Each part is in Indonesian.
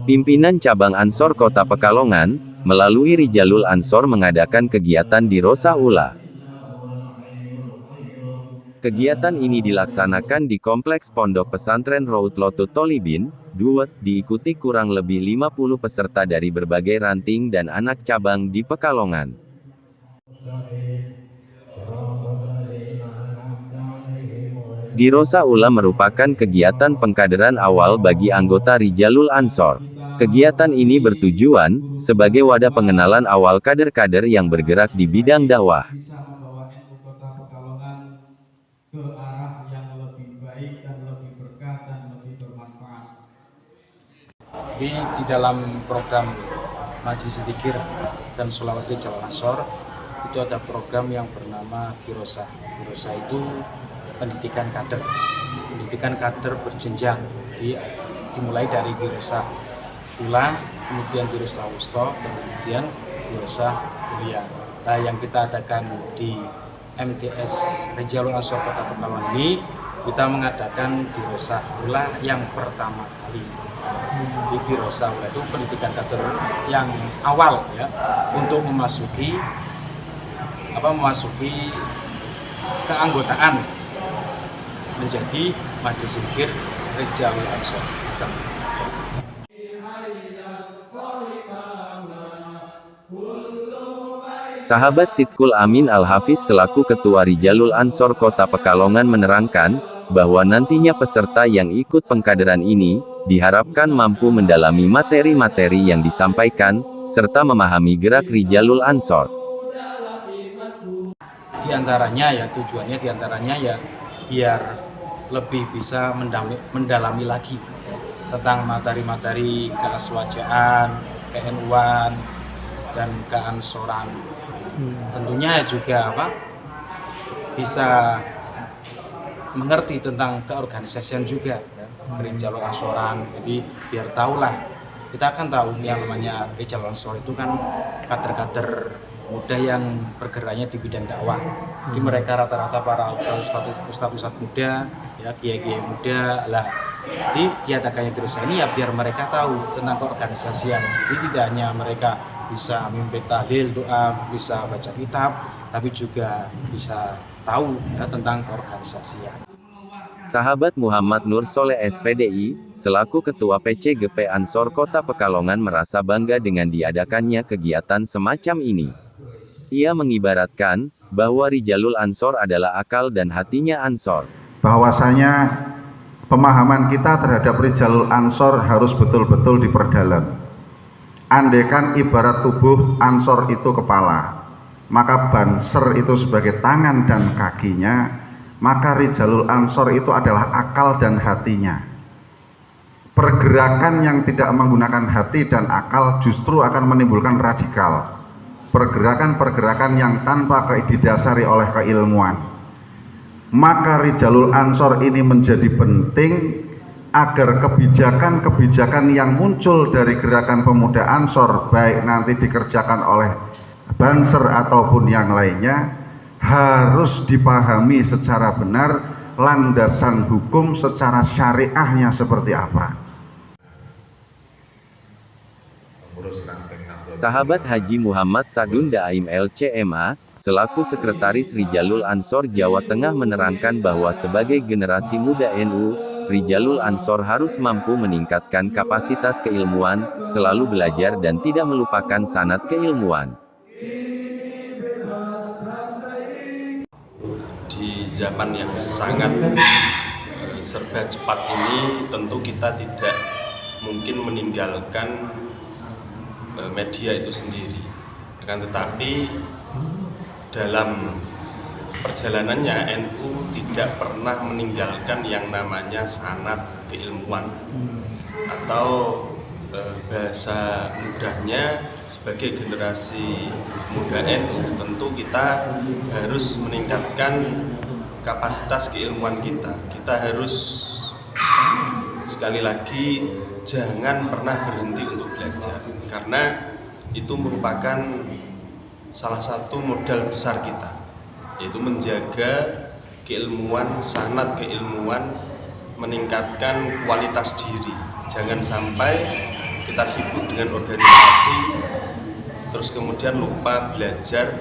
Pimpinan Cabang Ansor Kota Pekalongan, melalui Rijalul Ansor mengadakan kegiatan di Rosa Ula. Kegiatan ini dilaksanakan di Kompleks Pondok Pesantren Routlotul Tholibin, Duet, diikuti kurang lebih 50 peserta dari berbagai ranting dan anak cabang di Pekalongan. Di Rosa Ula merupakan kegiatan pengkaderan awal bagi anggota Rijalul Ansor. Kegiatan ini bertujuan sebagai wadah pengenalan awal kader-kader yang bergerak di bidang dakwah. Ke arah yang lebih baik dan lebih berkah dan lebih bermanfaat. Di dalam program Majelis Zikir dan Sholawat Rijalul Ansor itu ada program yang bernama Girosa. Girosa itu pendidikan kader berjenjang, dimulai dari Girosa Ula, kemudian Girosa Wusto, dan kemudian Girosa Kuliah. Nah, yang kita adakan di MTS Rijalul Ansor Kota Pekalongan ini, kita mengadakan Girosa Ula yang pertama kali. Di Girosa Ula itu pendidikan kader yang awal ya, untuk memasuki keanggotaan menjadi Majelis Zikir Rijalul Ansor. Sahabat Sidkul Amin Al-Hafiz selaku Ketua Rijalul Ansor Kota Pekalongan menerangkan, bahwa nantinya peserta yang ikut pengkaderan ini, diharapkan mampu mendalami materi-materi yang disampaikan, serta memahami gerak Rijalul Ansor. Di antaranya ya biar lebih bisa mendalami lagi tentang materi-materi keaswajaan, ke-NU-an, dan keansoran. Tentunya juga bisa mengerti tentang keorganisasian juga ya, Rijalul Ansoran. Jadi biar tahulah, kita akan tahu yang namanya Rijalul Ansor itu kan kader-kader muda yang bergeraknya di bidang dakwah. Jadi mereka rata-rata para ustadz muda, ya kiai-kiai muda lah. Jadi diadakannya Girosa ini ya biar mereka tahu tentang keorganisasian. Jadi tidak hanya mereka bisa memimpin tahlil, doa, bisa baca kitab, tapi juga bisa tahu ya, tentang keorganisasian. Sahabat Muhammad Nur Soleh SPDI, selaku Ketua PCGP Ansor Kota Pekalongan merasa bangga dengan diadakannya kegiatan semacam ini. Ia mengibaratkan, bahwa Rijalul Ansor adalah akal dan hatinya Ansor. Bahwasanya pemahaman kita terhadap Rijalul Ansor harus betul-betul diperdalam. Andaikan ibarat tubuh Ansor itu kepala, maka Banser itu sebagai tangan dan kakinya, maka Rijalul Ansor itu adalah akal dan hatinya. Pergerakan yang tidak menggunakan hati dan akal justru akan menimbulkan radikal. Pergerakan-pergerakan yang tanpa didasari oleh keilmuan. Maka Rijalul Ansor ini menjadi penting agar kebijakan-kebijakan yang muncul dari gerakan pemuda Ansor, baik nanti dikerjakan oleh Banser ataupun yang lainnya, harus dipahami secara benar landasan hukum secara syariahnya seperti apa. Sahabat Haji Muhammad Sadun Daim LCMA, selaku Sekretaris Rijalul Ansor Jawa Tengah menerangkan bahwa sebagai generasi muda NU, Rijalul Ansor harus mampu meningkatkan kapasitas keilmuan, selalu belajar dan tidak melupakan sanad keilmuan. Di zaman yang sangat serba cepat ini, tentu kita tidak mungkin meninggalkan media itu sendiri. Akan tetapi dalam perjalanannya NU tidak pernah meninggalkan yang namanya sanad keilmuan, atau bahasa mudahnya sebagai generasi muda NU tentu kita harus meningkatkan kapasitas keilmuan kita. Kita harus sekali lagi jangan pernah berhenti untuk belajar, karena itu merupakan salah satu modal besar kita, yaitu menjaga keilmuan, sanad keilmuan, meningkatkan kualitas diri. Jangan sampai kita sibuk dengan organisasi, terus kemudian lupa belajar,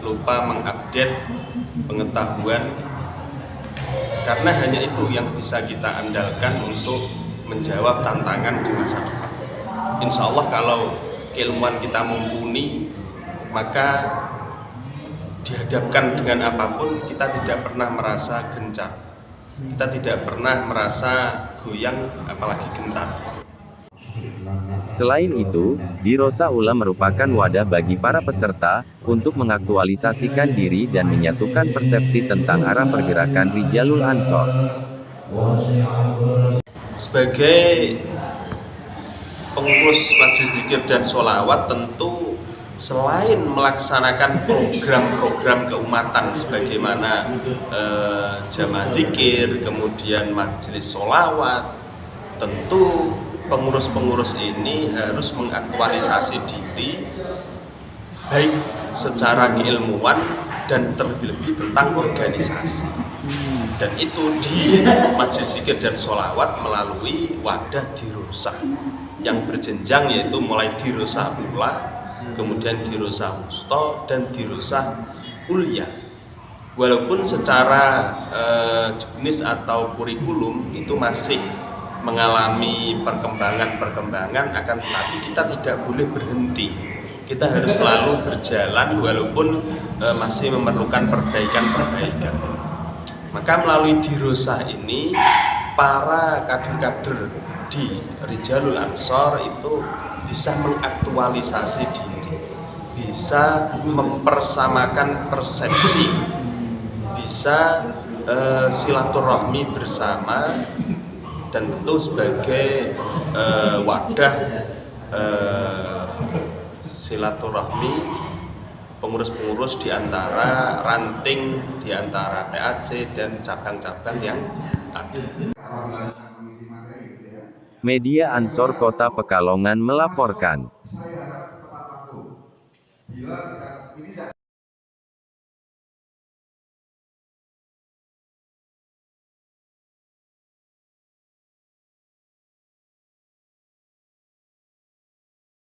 lupa mengupdate pengetahuan, karena hanya itu yang bisa kita andalkan untuk menjawab tantangan di masa depan. Insya Allah kalau keilmuan kita mumpuni, maka dihadapkan dengan apapun kita tidak pernah merasa gencar, kita tidak pernah merasa goyang, apalagi gentar. Selain itu, Dirosa Ula merupakan wadah bagi para peserta untuk mengaktualisasikan diri dan menyatukan persepsi tentang arah pergerakan Rijalul Ansor. Sebagai pengurus majelis dzikir dan sholawat, tentu selain melaksanakan program-program keumatan sebagaimana jamaah dzikir, kemudian majelis sholawat, tentu pengurus-pengurus ini harus mengaktualisasi diri baik secara keilmuan dan terlebih-lebih tentang organisasi. Dan itu di majelis dzikir dan sholawat melalui wadah Dirosa yang berjenjang, yaitu mulai Dirosa Ula, kemudian Dirosa Wusta, dan Dirosa Ulya. Walaupun secara jenis atau kurikulum itu masih mengalami perkembangan, akan tetapi kita tidak boleh berhenti. Kita harus selalu berjalan walaupun masih memerlukan perbaikan. Maka melalui Dirosa ini, para kader-kader di Rijalul Ansor itu bisa mengaktualisasi diri, bisa mempersamakan persepsi, bisa silaturahmi bersama, dan tentu sebagai wadah silaturahmi pengurus-pengurus di antara ranting, di antara PAC dan cabang-cabang yang ada. Media Ansor Kota Pekalongan melaporkan.